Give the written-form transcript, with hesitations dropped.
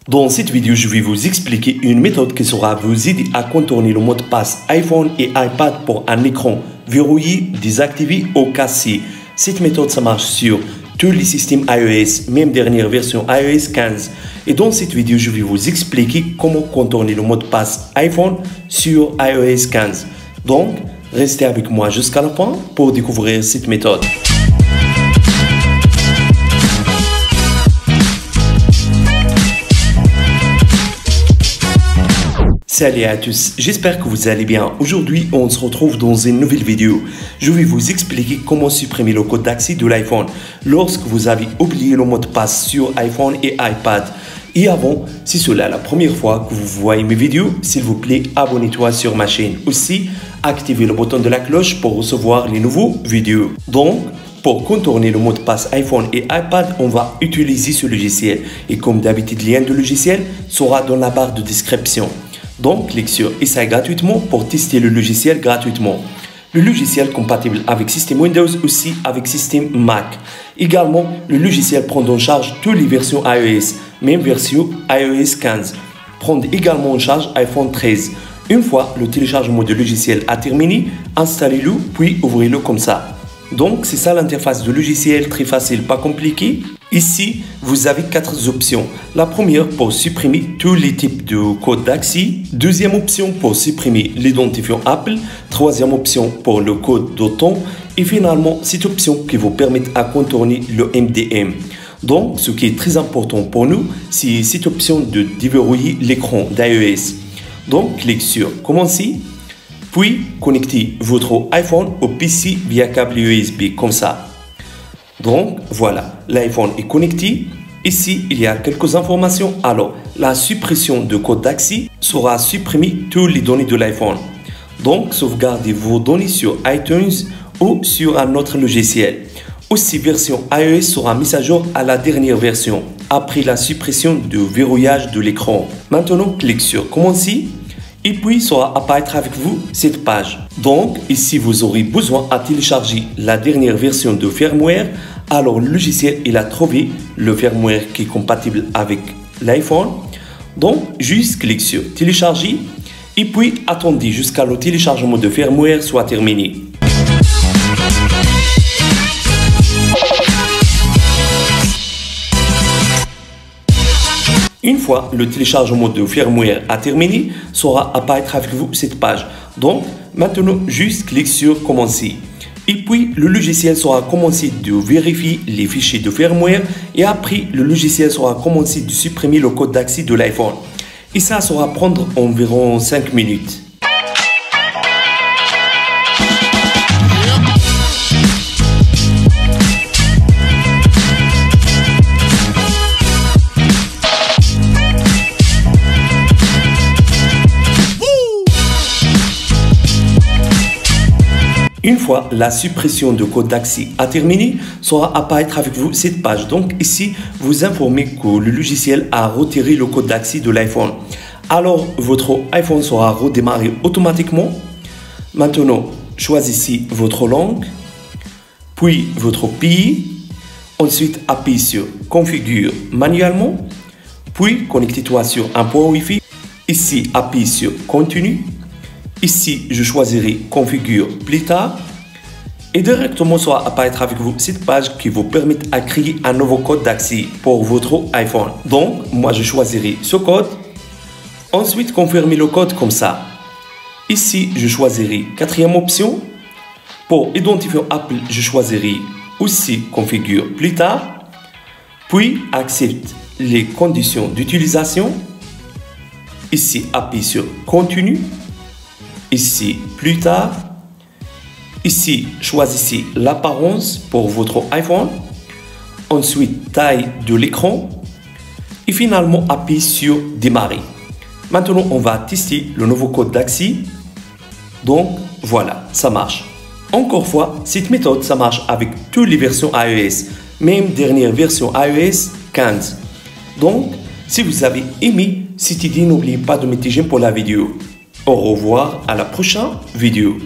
Dans cette vidéo, je vais vous expliquer une méthode qui saura vous aider à contourner le mot de passe iPhone et iPad pour un écran verrouillé, désactivé ou cassé. Cette méthode, ça marche sur tous les systèmes iOS, même dernière version iOS 15. Et dans cette vidéo, je vais vous expliquer comment contourner le mot de passe iPhone sur iOS 15. Donc, restez avec moi jusqu'à la fin pour découvrir cette méthode. Salut à tous, j'espère que vous allez bien. Aujourd'hui, on se retrouve dans une nouvelle vidéo. Je vais vous expliquer comment supprimer le code d'accès de l'iPhone lorsque vous avez oublié le mot de passe sur iPhone et iPad. Et avant, si c'est la première fois que vous voyez mes vidéos, s'il vous plaît, abonnez-toi sur ma chaîne. Aussi, activez le bouton de la cloche pour recevoir les nouveaux vidéos. Donc, pour contourner le mot de passe iPhone et iPad, on va utiliser ce logiciel. Et comme d'habitude, le lien du logiciel sera dans la barre de description. Donc, clique sur Essaye gratuitement pour tester le logiciel gratuitement. Le logiciel compatible avec système Windows, aussi avec système Mac. Également, le logiciel prend en charge toutes les versions iOS, même version iOS 15. Prend également en charge iPhone 13. Une fois le téléchargement du logiciel a terminé, installez-le puis ouvrez-le comme ça. Donc, c'est ça l'interface du logiciel, très facile, pas compliqué. Ici, vous avez 4 options. La première pour supprimer tous les types de codes d'accès. Deuxième option pour supprimer l'identifiant Apple. Troisième option pour le code d'autant. Et finalement, cette option qui vous permet à contourner le MDM. Donc, ce qui est très important pour nous, c'est cette option de déverrouiller l'écran d'iOS. Donc, cliquez sur Commencer. Puis, connectez votre iPhone au PC via câble USB comme ça. Donc, voilà, l'iPhone est connecté. Ici, il y a quelques informations. Alors, la suppression de code d'accès sera supprimer toutes les données de l'iPhone. Donc, sauvegardez vos données sur iTunes ou sur un autre logiciel. Aussi, version iOS sera mise à jour à la dernière version, après la suppression du verrouillage de l'écran. Maintenant, cliquez sur Commencer. Et puis, sera apparaître avec vous cette page. Donc, ici, vous aurez besoin de télécharger la dernière version de firmware. Alors, le logiciel, il a trouvé le firmware qui est compatible avec l'iPhone. Donc, juste cliquez sur Télécharger. Et puis, attendez jusqu'à le téléchargement de firmware soit terminé. Une fois le téléchargement de firmware a terminé, sera apparaître avec vous cette page. Donc, maintenant, juste cliquez sur Commencer. Et puis, le logiciel sera commencé de vérifier les fichiers de firmware et après, le logiciel sera commencé de supprimer le code d'accès de l'iPhone. Et ça sera prendre environ 5 minutes. Une fois la suppression de code d'accès a terminé, sera apparaître avec vous cette page. Donc ici, vous informez que le logiciel a retiré le code d'accès de l'iPhone. Alors, votre iPhone sera redémarré automatiquement. Maintenant, choisissez votre langue, puis votre pays. Ensuite, appuyez sur Configure manuellement, puis connectez-toi sur un port Wi-Fi. Ici, appuyez sur Continue. Ici, je choisirai Configure plus tard et directement sera apparaître avec vous cette page qui vous permet de créer un nouveau code d'accès pour votre iPhone. Donc, moi, je choisirai ce code. Ensuite, confirmer le code comme ça. Ici, je choisirai quatrième option. Pour identifier Apple, je choisirai aussi Configure plus tard. Puis, accepte les conditions d'utilisation. Ici, appuyez sur Continue. Ici, plus tard. Ici, choisissez l'apparence pour votre iPhone. Ensuite, taille de l'écran. Et finalement, appuyez sur Démarrer. Maintenant, on va tester le nouveau code d'accès. Donc, voilà, ça marche. Encore une fois, cette méthode, ça marche avec toutes les versions iOS. Même dernière version iOS 15. Donc, si vous avez aimé cette idée, n'oubliez pas de mettre j'aime pour la vidéo. Au revoir, à la prochaine vidéo.